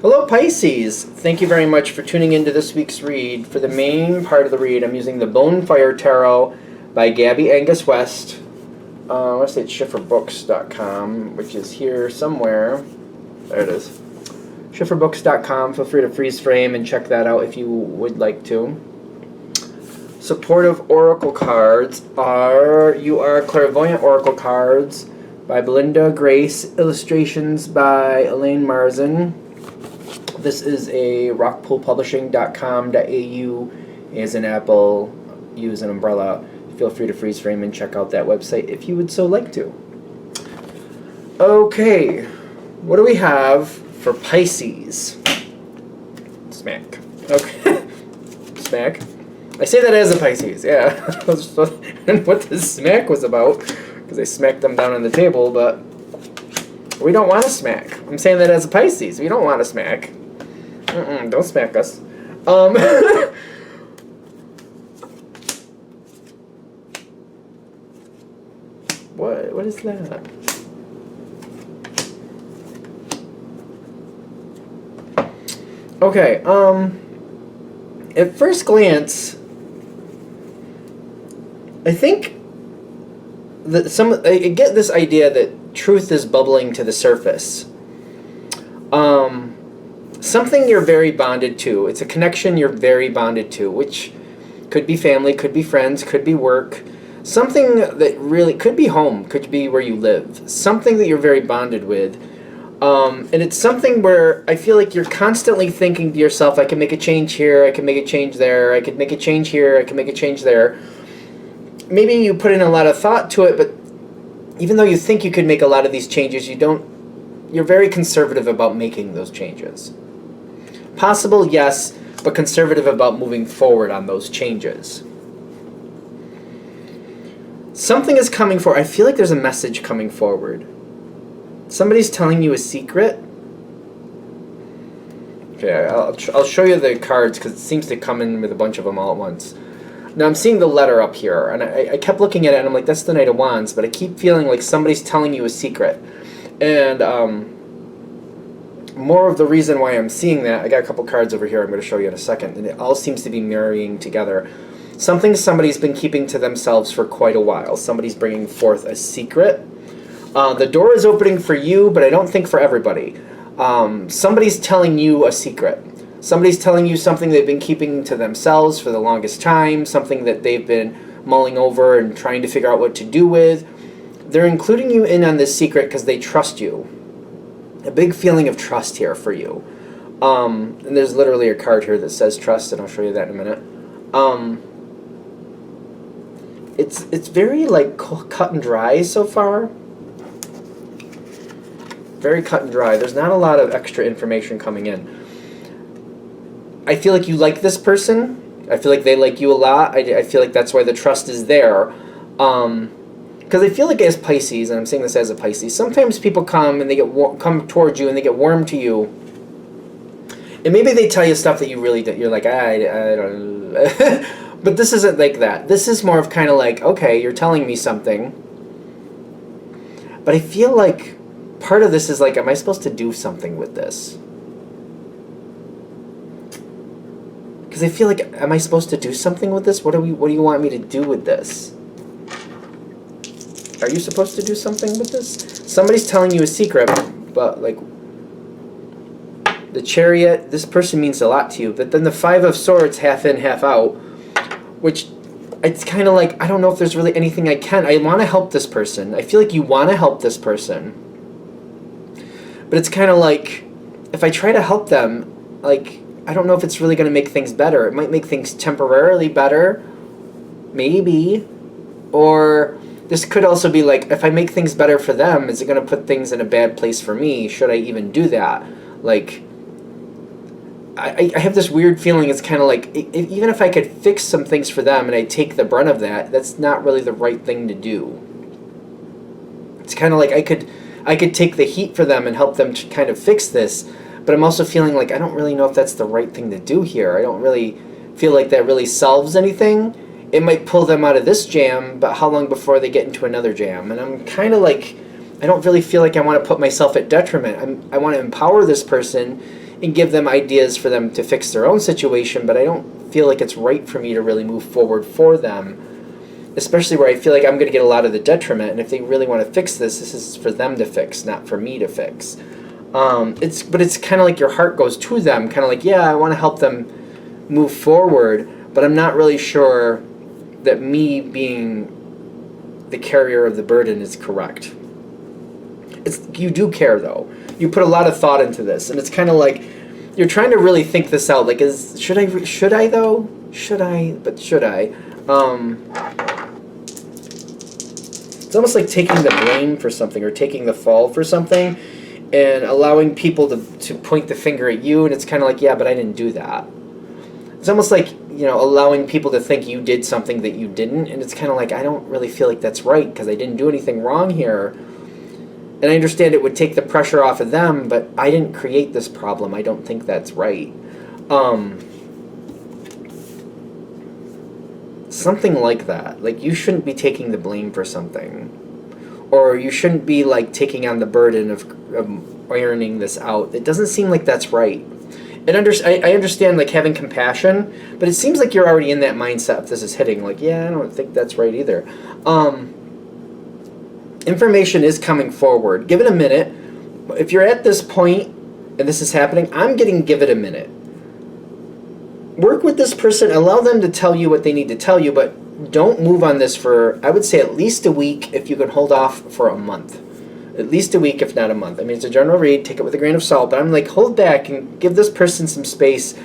Hello Pisces! Thank you very much for tuning into this week's read. For the main part of the read, I'm using the Bonefire Tarot by Gabby Angus West. I want to say it's schifferbooks.com, which is here somewhere. There it is. schifferbooks.com. Feel free to freeze frame and check that out if you would like to. Supportive Oracle cards are You Are Clairvoyant Oracle cards by Belinda Grace. Illustrations by Elaine Marzin. This is a rockpoolpublishing.com.au as an Apple. Use an umbrella. Feel free to freeze frame and check out that website if you would so like to. Okay, what do we have for Pisces? Smack. Okay. Smack. I say that as a Pisces, yeah. And what the smack was about, because I smacked them down on the table, but we don't want to smack. I'm saying that as a Pisces. We don't want to smack. Don't smack us. What is that? Okay, at first glance, I think that I get this idea that truth is bubbling to the surface. Something you're very bonded to. It's a connection you're very bonded to, which could be family, could be friends, could be work. Something that really could be home, could be where you live. Something that you're very bonded with. And it's something where I feel like you're constantly thinking to yourself, I can make a change here, I can make a change there, I could make a change here, I can make a change there. Maybe you put in a lot of thought to it, but even though you think you could make a lot of these changes, you're very conservative about making those changes. Possible, yes, but conservative about moving forward on those changes. Something is coming forward. I feel like there's a message coming forward. Somebody's telling you a secret. Okay, I'll show you the cards because it seems to come in with a bunch of them all at once. Now I'm seeing the letter up here, and I kept looking at it, and I'm like, that's the Knight of Wands, but I keep feeling like somebody's telling you a secret. And more of the reason why I'm seeing that, I got a couple cards over here I'm going to show you in a second, and it all seems to be marrying together. Something somebody's been keeping to themselves for quite a while. Somebody's bringing forth a secret. The door is opening for you, but I don't think for everybody. Somebody's telling you a secret. Somebody's telling you something they've been keeping to themselves for the longest time, something that they've been mulling over and trying to figure out what to do with. They're including you in on this secret because they trust you. A big feeling of trust here for you. And there's literally a card here that says trust, and I'll show you that in a minute. It's very like cut and dry so far. Very cut and dry. There's not a lot of extra information coming in. I feel like you like this person. I feel like they like you a lot. I feel like that's why the trust is there. Because I feel like as Pisces, and I'm saying this as a Pisces, sometimes people come and they come towards you and they get warm to you. And maybe they tell you stuff that you really don't. You're like, I don't know. But this isn't like that. This is more of kind of like, okay, you're telling me something. But I feel like part of this is like, am I supposed to do something with this? Because I feel like, am I supposed to do something with this? What do you want me to do with this? Are you supposed to do something with this? Somebody's telling you a secret, but like the Chariot, this person means a lot to you. But then the Five of Swords, half in, half out, which it's kind of like, I don't know if there's really anything I can. I want to help this person. I feel like you want to help this person. But it's kind of like, if I try to help them, like, I don't know if it's really going to make things better. It might make things temporarily better, maybe. Or this could also be like, if I make things better for them, is it going to put things in a bad place for me? Should I even do that? Like, I have this weird feeling it's kind of like, even if I could fix some things for them and I take the brunt of that, that's not really the right thing to do. It's kind of like I could take the heat for them and help them to kind of fix this, but I'm also feeling like I don't really know if that's the right thing to do here. I don't really feel like that really solves anything. It might pull them out of this jam, but how long before they get into another jam? And I'm kind of like, I don't really feel like I want to put myself at detriment. I want to empower this person and give them ideas for them to fix their own situation, but I don't feel like it's right for me to really move forward for them, especially where I feel like I'm going to get a lot of the detriment, and if they really want to fix this, this is for them to fix, not for me to fix. It's kind of like your heart goes to them, kind of like, yeah, I want to help them move forward, but I'm not really sure that me being the carrier of the burden is correct. You do care, though. You put a lot of thought into this, and it's kind of like you're trying to really think this out. Like, should I? It's almost like taking the blame for something or taking the fall for something, and allowing people to point the finger at you, and it's kind of like, yeah, but I didn't do that. It's almost like, allowing people to think you did something that you didn't, and it's kind of like, I don't really feel like that's right because I didn't do anything wrong here. And I understand it would take the pressure off of them, but I didn't create this problem. I don't think that's right. Something like that. Like, you shouldn't be taking the blame for something. Or you shouldn't be, like, taking on the burden of ironing this out. It doesn't seem like that's right. And I understand, like, having compassion, but it seems like you're already in that mindset if this is hitting. Like, yeah, I don't think that's right either. Information is coming forward. Give it a minute. If you're at this point and this is happening, give it a minute. Work with this person. Allow them to tell you what they need to tell you, but don't move on this for, I would say, at least a week if you can hold off for a month. At least a week, if not a month. I mean, it's a general read. Take it with a grain of salt, but I'm like, hold back and give this person some space.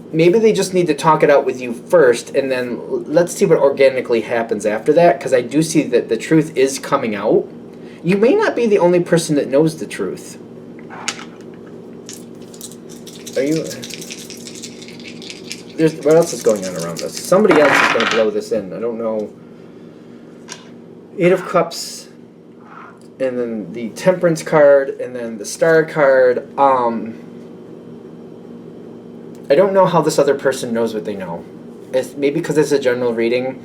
Maybe they just need to talk it out with you first, and then let's see what organically happens after that, because I do see that the truth is coming out. You may not be the only person that knows the truth. What else is going on around us? Somebody else is going to blow this in. I don't know. 8 of Cups, and then the Temperance card, and then the Star card. I don't know how this other person knows what they know. Maybe because it's a general reading.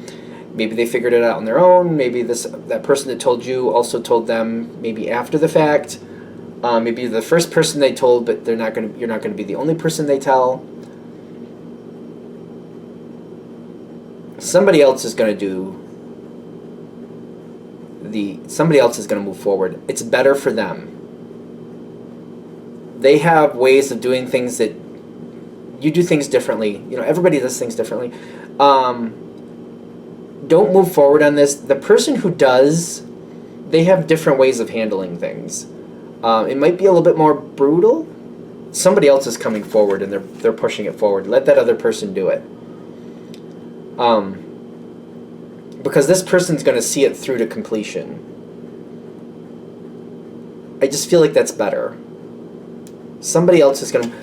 Maybe they figured it out on their own. Maybe that person that told you also told them maybe after the fact. Maybe you're the first person they told, but you're not going to be the only person they tell. Somebody else is going to move forward. It's better for them. They have ways of doing things that you do things differently. Everybody does things differently. Don't move forward on this. The person who does, they have different ways of handling things. It might be a little bit more brutal. Somebody else is coming forward and they're pushing it forward. Let that other person do it. Because this person's going to see it through to completion. I just feel like that's better. Somebody else is going to...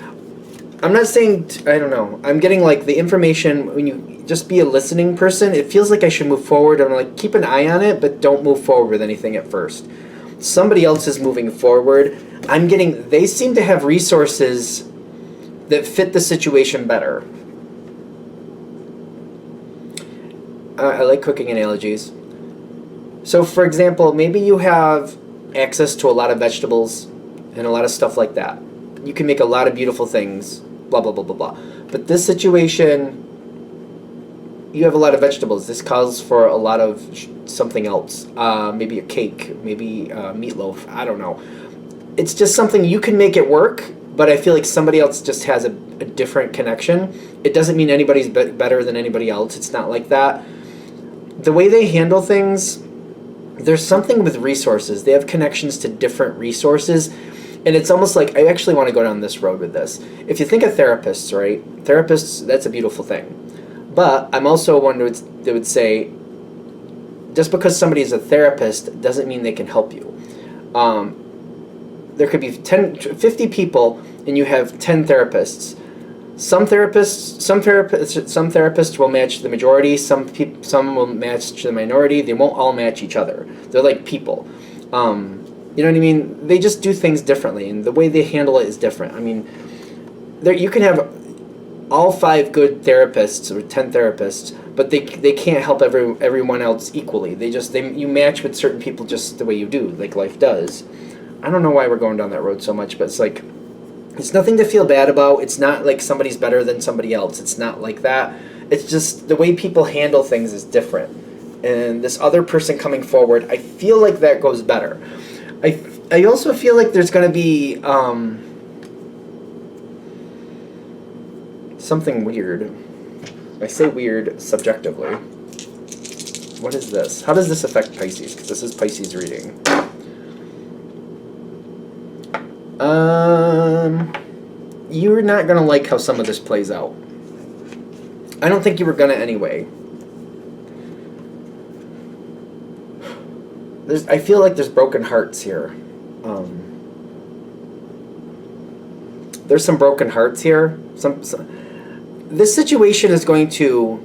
I'm not saying... I don't know. I'm getting like the information, when you just be a listening person, it feels like I should move forward. I'm like, keep an eye on it, but don't move forward with anything at first. Somebody else is moving forward. They seem to have resources that fit the situation better. I like cooking analogies. So, for example, maybe you have access to a lot of vegetables and a lot of stuff like that. You can make a lot of beautiful things, blah, blah, blah, blah, blah. But this situation, you have a lot of vegetables. This calls for a lot of something else. Maybe a cake, maybe meatloaf. I don't know. It's just something you can make it work, but I feel like somebody else just has a different connection. It doesn't mean anybody's better than anybody else. It's not like that. The way they handle things, there's something with resources. They have connections to different resources. And it's almost like, I actually want to go down this road with this. If you think of therapists, right? Therapists, that's a beautiful thing. But I'm also one that would say, just because somebody is a therapist doesn't mean they can help you. There could be 50 people and you have 10 therapists. Some therapists will match the majority. Some will match the minority. They won't all match each other. They're like people. You know what I mean? They just do things differently, and the way they handle it is different. I mean, you can have all 5 good therapists or 10 therapists, but they can't help everyone else equally. You match with certain people just the way you do, like life does. I don't know why we're going down that road so much, but it's like, It's nothing to feel bad about. It's not like somebody's better than somebody else. It's not like that. It's just the way people handle things is different. And this other person coming forward, I feel like that goes better. I also feel like there's going to be something weird. I say weird subjectively. What is this? How does this affect Pisces? Because this is Pisces reading. You're not going to like how some of this plays out. I don't think you were going to anyway. I feel like there's broken hearts here. There's some broken hearts here. This situation is going to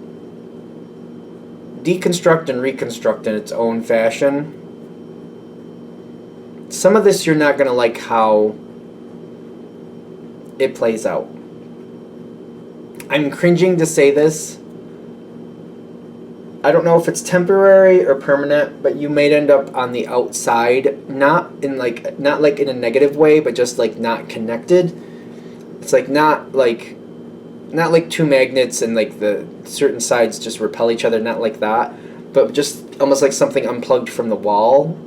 deconstruct and reconstruct in its own fashion. Some of this you're not going to like how it plays out. I'm cringing to say this. I don't know if it's temporary or permanent, but you may end up on the outside, not like in a negative way, but just like not connected. It's like not like two magnets and like the certain sides just repel each other, not like that, but just almost like something unplugged from the wall.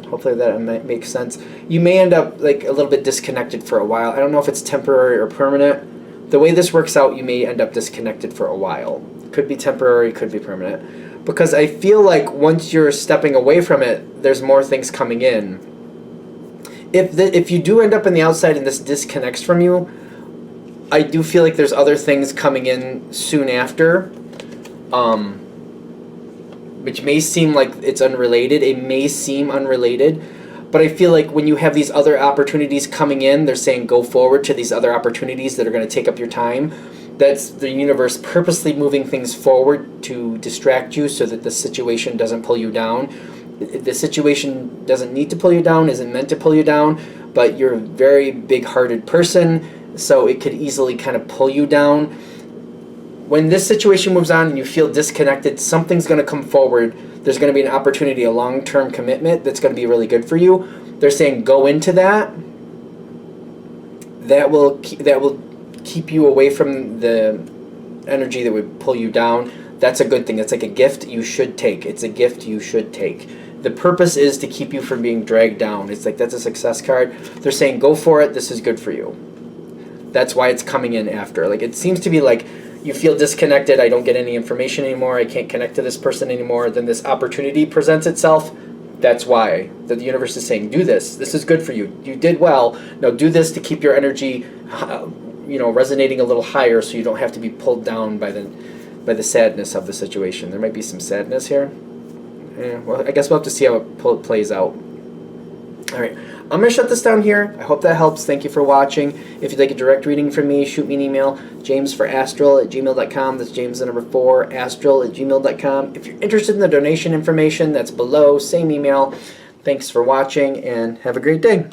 Hopefully that might make sense. You may end up like a little bit disconnected for a while. I don't know if it's temporary or permanent. The way this works out, you may end up disconnected for a while. Could be temporary, could be permanent. Because I feel like once you're stepping away from it, there's more things coming in. If you do end up in the outside and this disconnects from you, I do feel like there's other things coming in soon after, which may seem like it's unrelated. It may seem unrelated, but I feel like when you have these other opportunities coming in, they're saying go forward to these other opportunities that are going to take up your time. That's the universe purposely moving things forward to distract you so that the situation doesn't pull you down. The situation doesn't need to pull you down, isn't meant to pull you down, but you're a very big-hearted person, so it could easily kind of pull you down. When this situation moves on and you feel disconnected, something's going to come forward. There's going to be an opportunity, a long-term commitment that's going to be really good for you. They're saying go into that. That will keep you away from the energy that would pull you down. That's a good thing. That's like a gift you should take. It's a gift you should take. The purpose is to keep you from being dragged down. It's like that's a success card. They're saying go for it. This is good for you. That's why it's coming in after. Like it seems to be like you feel disconnected. I don't get any information anymore. I can't connect to this person anymore. Then this opportunity presents itself. That's why the universe is saying do this. This is good for you. You did well. Now do this to keep your energy resonating a little higher so you don't have to be pulled down by the sadness of the situation. There might be some sadness here. Well, I guess we'll have to see how it plays out. All right, I'm going to shut this down here. I hope that helps. Thank you for watching. If you'd like a direct reading from me, shoot me an email, jamesforastral@gmail.com. That's James the number 4, astral@gmail.com. If you're interested in the donation information, that's below, same email. Thanks for watching, and have a great day.